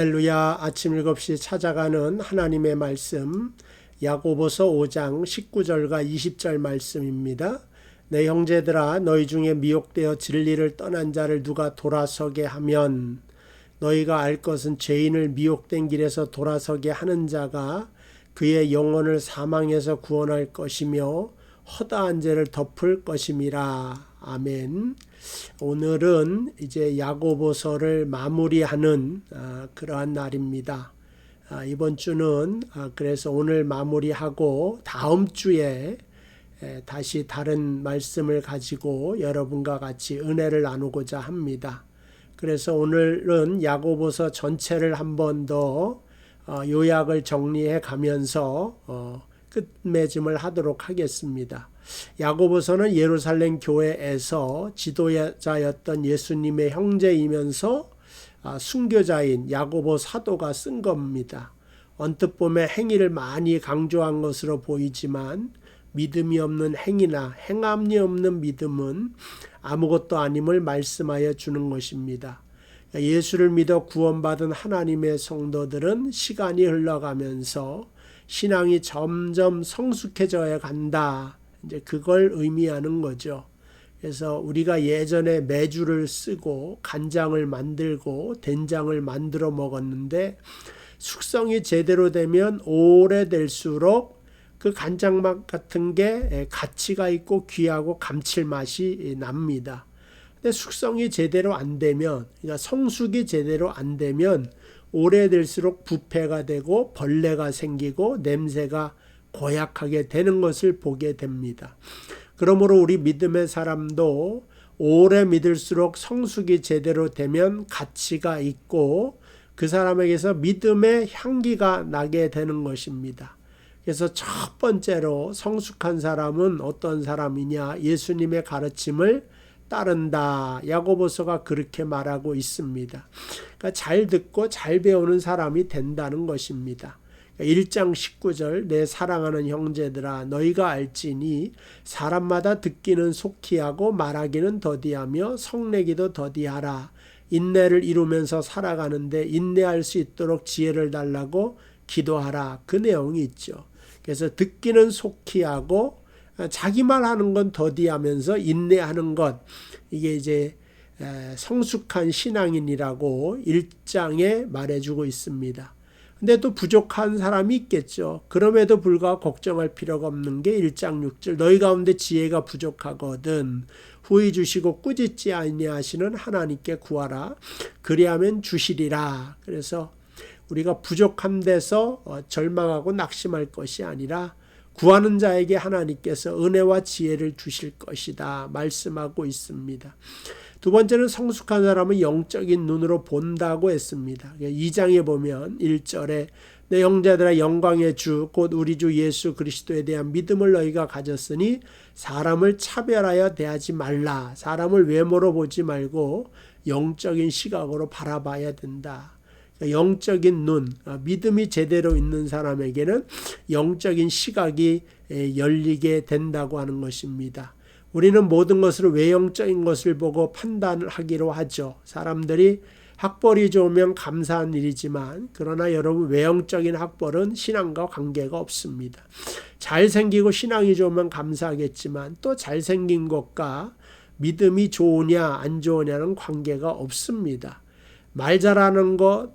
할렐루야. 아침 7시 찾아가는 하나님의 말씀 야고보서 5장 19절과 20절 말씀입니다. 내 형제들아, 너희 중에 미혹되어 진리를 떠난 자를 누가 돌아서게 하면 너희가 알 것은 죄인을 미혹된 길에서 돌아서게 하는 자가 그의 영혼을 사망에서 구원할 것이며 허다한 죄를 덮을 것임이라. 아멘. 오늘은 이제 야고보서를 마무리하는 그러한 날입니다. 이번 주는 그래서 오늘 마무리하고 다음 주에 다시 다른 말씀을 가지고 여러분과 같이 은혜를 나누고자 합니다. 그래서 오늘은 야고보서 전체를 한 번 더 요약을 정리해 가면서 끝맺음을 하도록 하겠습니다. 야고보서는 예루살렘 교회에서 지도자였던 예수님의 형제이면서 순교자인 야고보 사도가 쓴 겁니다. 언뜻 보면 행위를 많이 강조한 것으로 보이지만 믿음이 없는 행위나 행함이 없는 믿음은 아무것도 아님을 말씀하여 주는 것입니다. 예수를 믿어 구원받은 하나님의 성도들은 시간이 흘러가면서 신앙이 점점 성숙해져 간다. 이제 그걸 의미하는 거죠. 그래서 우리가 예전에 매주를 쓰고 간장을 만들고 된장을 만들어 먹었는데 숙성이 제대로 되면 오래될수록 그 간장맛 같은 게 가치가 있고 귀하고 감칠맛이 납니다. 근데 숙성이 제대로 안 되면, 그러니까 성숙이 제대로 안 되면 오래될수록 부패가 되고 벌레가 생기고 냄새가 고약하게 되는 것을 보게 됩니다. 그러므로 우리 믿음의 사람도 오래 믿을수록 성숙이 제대로 되면 가치가 있고 그 사람에게서 믿음의 향기가 나게 되는 것입니다. 그래서 첫 번째로 성숙한 사람은 어떤 사람이냐? 예수님의 가르침을 따른다. 야고보서가 그렇게 말하고 있습니다. 그러니까 잘 듣고 잘 배우는 사람이 된다는 것입니다. 1장 19절 내 사랑하는 형제들아 너희가 알지니 사람마다 듣기는 속히 하고 말하기는 더디하며 성내기도 더디하라. 인내를 이루면서 살아가는데 인내할 수 있도록 지혜를 달라고 기도하라. 그 내용이 있죠. 그래서 듣기는 속히 하고 자기 말하는 건 더디하면서 인내하는 것, 이게 이제 성숙한 신앙인이라고 1장에 말해주고 있습니다. 근데 또 부족한 사람이 있겠죠. 그럼에도 불구하고 걱정할 필요가 없는 게 1장 6절 너희 가운데 지혜가 부족하거든 후히 주시고 꾸짖지 아니하시는 하나님께 구하라. 그리하면 주시리라. 그래서 우리가 부족한 데서 절망하고 낙심할 것이 아니라 구하는 자에게 하나님께서 은혜와 지혜를 주실 것이다 말씀하고 있습니다. 두 번째는 성숙한 사람은 영적인 눈으로 본다고 했습니다. 2장에 보면 1절에 내 형제들아 영광의 주 곧 우리 주 예수 그리스도에 대한 믿음을 너희가 가졌으니 사람을 차별하여 대하지 말라. 사람을 외모로 보지 말고 영적인 시각으로 바라봐야 된다. 영적인 눈, 믿음이 제대로 있는 사람에게는 영적인 시각이 열리게 된다고 하는 것입니다. 우리는 모든 것을 외형적인 것을 보고 판단을 하기로 하죠. 사람들이 학벌이 좋으면 감사한 일이지만 그러나 여러분 외형적인 학벌은 신앙과 관계가 없습니다. 잘생기고 신앙이 좋으면 감사하겠지만 또 잘생긴 것과 믿음이 좋으냐 안 좋으냐는 관계가 없습니다. 말 잘하는 것,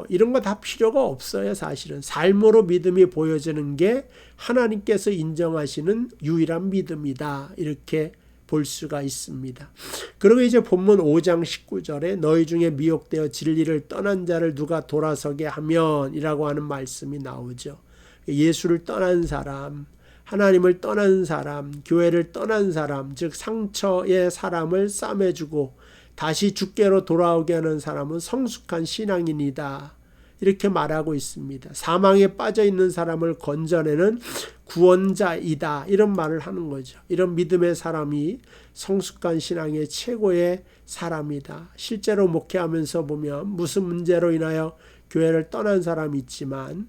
이런 거 다 필요가 없어요, 사실은. 삶으로 믿음이 보여지는 게 하나님께서 인정하시는 유일한 믿음이다. 이렇게 볼 수가 있습니다. 그리고 이제 본문 5장 19절에 너희 중에 미혹되어 진리를 떠난 자를 누가 돌아서게 하면 이라고 하는 말씀이 나오죠. 예수를 떠난 사람, 하나님을 떠난 사람, 교회를 떠난 사람, 즉 상처의 사람을 싸매주고 다시 주께로 돌아오게 하는 사람은 성숙한 신앙인이다. 이렇게 말하고 있습니다. 사망에 빠져 있는 사람을 건져내는 구원자이다. 이런 말을 하는 거죠. 이런 믿음의 사람이 성숙한 신앙의 최고의 사람이다. 실제로 목회하면서 보면 무슨 문제로 인하여 교회를 떠난 사람이 있지만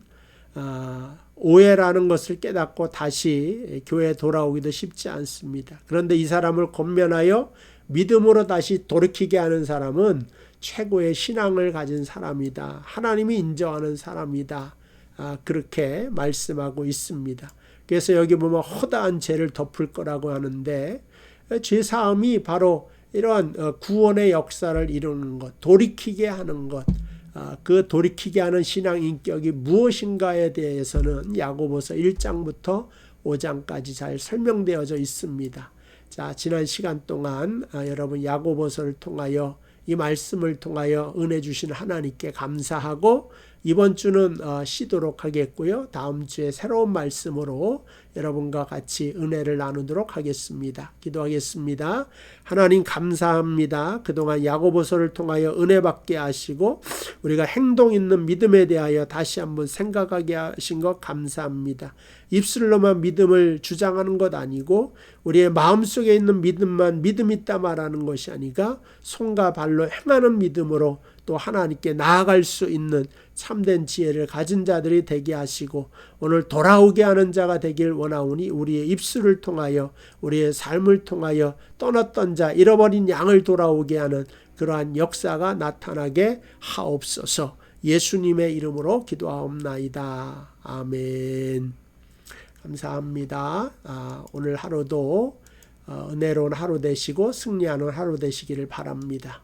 오해라는 것을 깨닫고 다시 교회에 돌아오기도 쉽지 않습니다. 그런데 이 사람을 권면하여 믿음으로 다시 돌이키게 하는 사람은 최고의 신앙을 가진 사람이다. 하나님이 인정하는 사람이다. 그렇게 말씀하고 있습니다. 그래서 여기 보면 허다한 죄를 덮을 거라고 하는데 죄사함이 바로 이러한 구원의 역사를 이루는 것, 돌이키게 하는 것, 그 돌이키게 하는 신앙 인격이 무엇인가에 대해서는 야고보서 1장부터 5장까지 잘 설명되어져 있습니다. 자, 지난 시간 동안 여러분 야고보서를 통하여 이 말씀을 통하여 은혜 주신 하나님께 감사하고 이번 주는 쉬도록 하겠고요. 다음 주에 새로운 말씀으로 여러분과 같이 은혜를 나누도록 하겠습니다. 기도하겠습니다. 하나님 감사합니다. 그동안 야고보서를 통하여 은혜 받게 하시고 우리가 행동 있는 믿음에 대하여 다시 한번 생각하게 하신 것 감사합니다. 입술로만 믿음을 주장하는 것 아니고 우리의 마음속에 있는 믿음만 믿음 있다 말하는 것이 아니라 손과 발로 행하는 믿음으로 또 하나님께 나아갈 수 있는 참된 지혜를 가진 자들이 되게 하시고 오늘 돌아오게 하는 자가 되길 원하오니 우리의 입술을 통하여 우리의 삶을 통하여 떠났던 자 잃어버린 양을 돌아오게 하는 그러한 역사가 나타나게 하옵소서. 예수님의 이름으로 기도하옵나이다. 아멘. 감사합니다. 오늘 하루도 은혜로운 하루 되시고 승리하는 하루 되시기를 바랍니다.